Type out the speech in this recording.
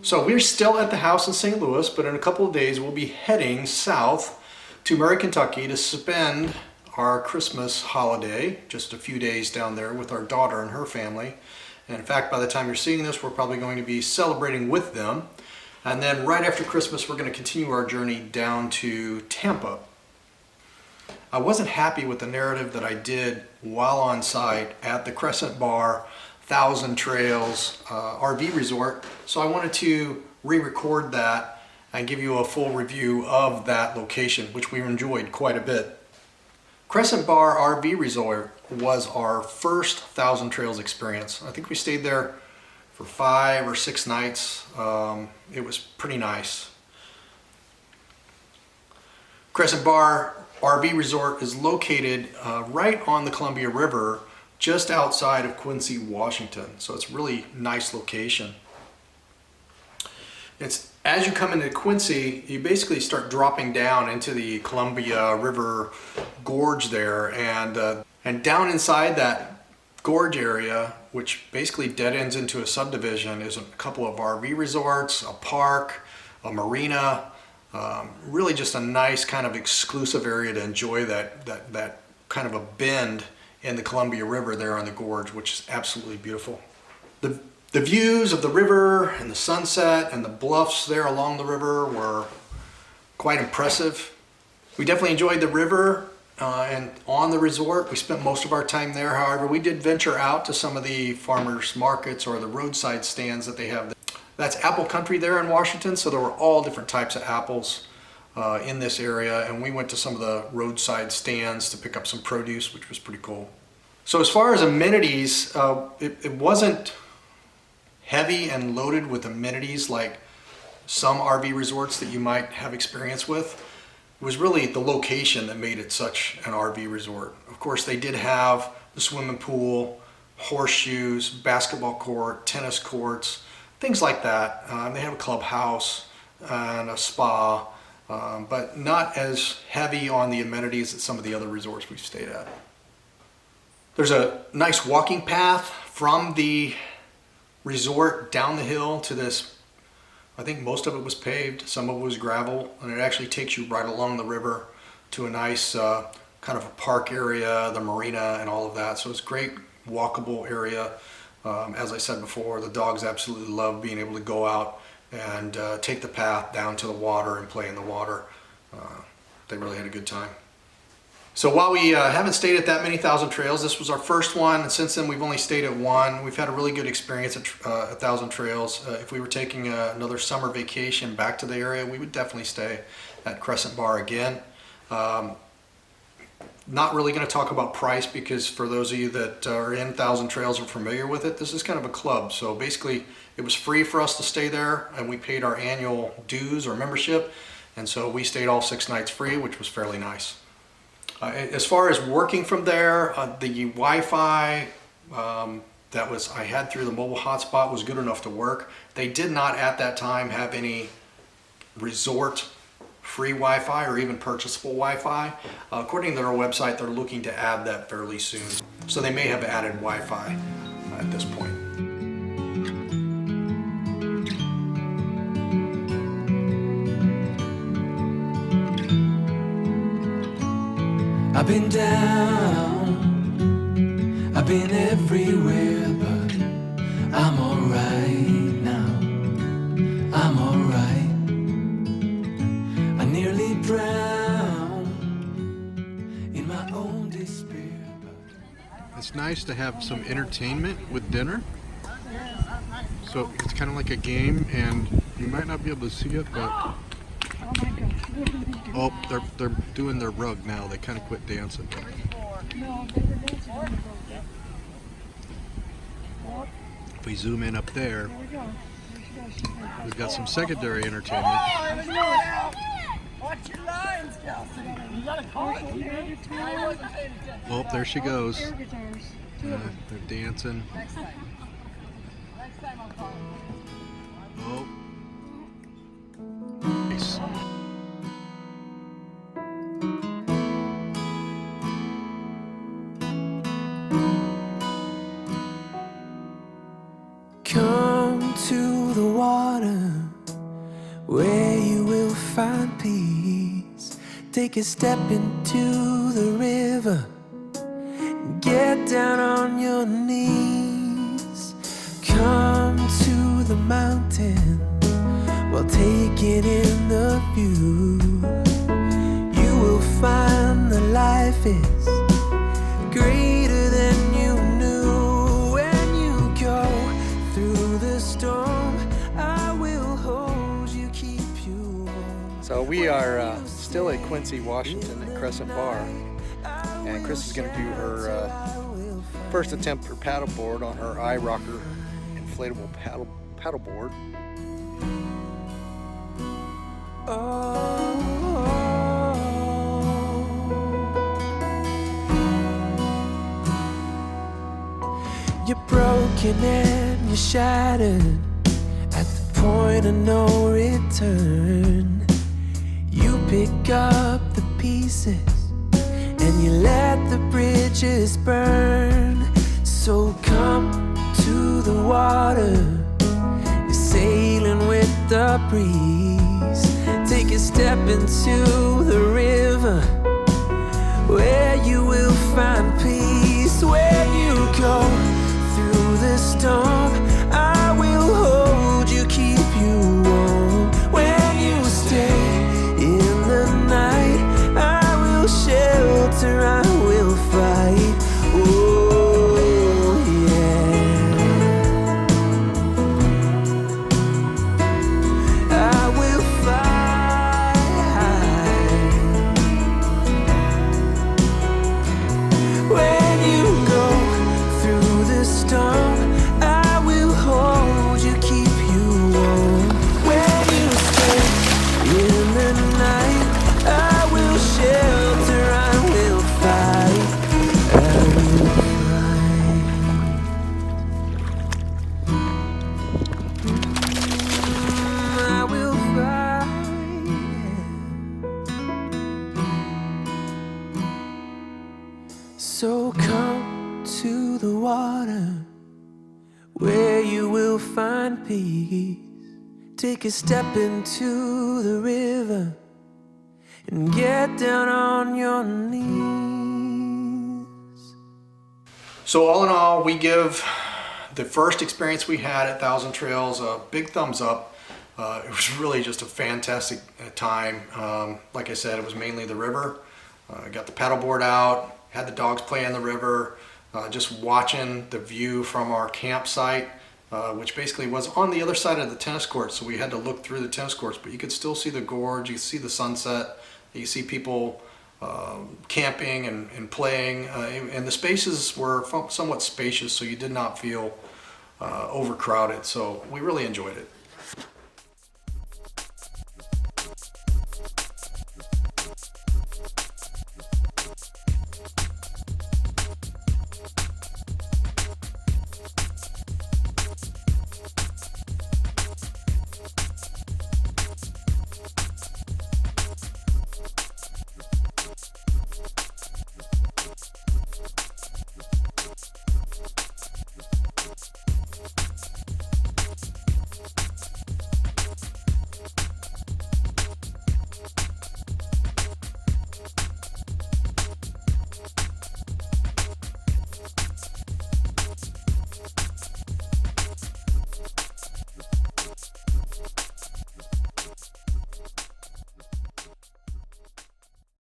So we're still at the house in St. Louis, but in a couple of days we'll be heading south to Murray, Kentucky to spend our Christmas holiday, just a few days down there with our daughter and her family. And in fact, by the time you're seeing this, we're probably going to be celebrating with them. And then right after Christmas, we're going to continue our journey down to Tampa. I wasn't happy with the narrative that I did while on site at the Crescent Bar Thousand Trails RV Resort, so I wanted to re-record that and give you a full review of that location, which we enjoyed quite a bit. Crescent Bar RV Resort was our first Thousand Trails experience. I think we stayed there for 5 or 6 nights. It was pretty nice. Crescent Bar RV Resort is located right on the Columbia River, just outside of Quincy, Washington. So it's a really nice location. It's as you come into Quincy, you basically start dropping down into the Columbia River gorge there, and down inside that gorge area, which basically dead ends into a subdivision, is a couple of RV resorts, a park, a marina. Really just a nice kind of exclusive area to enjoy that kind of a bend in the Columbia River there on the gorge, which is absolutely beautiful. The views of the river and the sunset and the bluffs there along the river were quite impressive. We definitely enjoyed the river and on the resort. We spent most of our time there. However, we did venture out to some of the farmers markets or the roadside stands that they have. That's apple country there in Washington, so there were all different types of apples in this area, and we went to some of the roadside stands to pick up some produce, which was pretty cool. So as far as amenities, it wasn't heavy and loaded with amenities like some RV resorts that you might have experience with. It was really the location that made it such an RV resort. Of course, they did have the swimming pool, horseshoes, basketball court, tennis courts, things like that. They have a clubhouse and a spa, but not as heavy on the amenities as some of the other resorts we've stayed at. There's a nice walking path from the resort down the hill to this. I think most of it was paved, some of it was gravel, and it actually takes you right along the river to a nice kind of a park area, the marina and all of that. So it's a great walkable area. As I said before, the dogs absolutely love being able to go out and take the path down to the water and play in the water. They really had a good time. So while we haven't stayed at that many Thousand Trails, this was our first one, and since then we've only stayed at one. We've had a really good experience at Thousand Trails. If we were taking another summer vacation back to the area, we would definitely stay at Crescent Bar again. Not really going to talk about price, because for those of you that are in Thousand Trails and familiar with it, this is kind of a club. So basically it was free for us to stay there, and we paid our annual dues or membership, and so we stayed all 6 nights free, which was fairly nice. As far as working from there, the Wi-Fi that I had through the mobile hotspot was good enough to work. They did not at that time have any resort free Wi-Fi or even purchasable Wi-Fi. According to their website, they're looking to add that fairly soon. So they may have added Wi-Fi at this point. I've been down, I've been everywhere, but I'm alright now, I'm alright. I nearly drowned in my own despair, but It's nice to have some entertainment with dinner. So it's kind of like a game, and you might not be able to see it, but oh, they're doing their rug now. They kind of quit dancing. If we zoom in up there, we've got some secondary entertainment. Watch your lines, Kelsey. You got a call? Oh, there she goes. They're dancing. Next time I'll call. Oh. Nice. come to the water. take a step into the river, get down on your knees, come to the mountain while taking in the view. You will find that life is greater than you knew. When you go through the storm, I will hold you, keep you warm. So we are still at Quincy, Washington at Crescent Bar, and Chris is going to do her first attempt for paddleboard on her iRocker inflatable paddleboard. You're broken and you're shattered at the point of no return. You pick up the pieces and you let the bridges burn. So come to the water, you're sailing with the breeze. Take a step into the river where you will find peace. When you go through the storm, I will hold you, keep you warm. When you stay in the night, I will shelter, I will fight. Oh yeah, I will fight. When you go through the storm, I will hold you, keep you warm. When you stay in the night, I will shelter, I will fight, I will fight. I will fight. So come to the water where you will find peace. Take a step into the river and get down on your knees. So all in all, we give the first experience we had at Thousand Trails a big thumbs up. It was really just a fantastic time. Like I said, it was mainly the river. Got the paddleboard out, had the dogs play in the river, just watching the view from our campsite, which basically was on the other side of the tennis court. So we had to look through the tennis courts, but you could still see the gorge, you could see the sunset, you could see people camping and playing, and the spaces were somewhat spacious, so you did not feel overcrowded. So we really enjoyed it.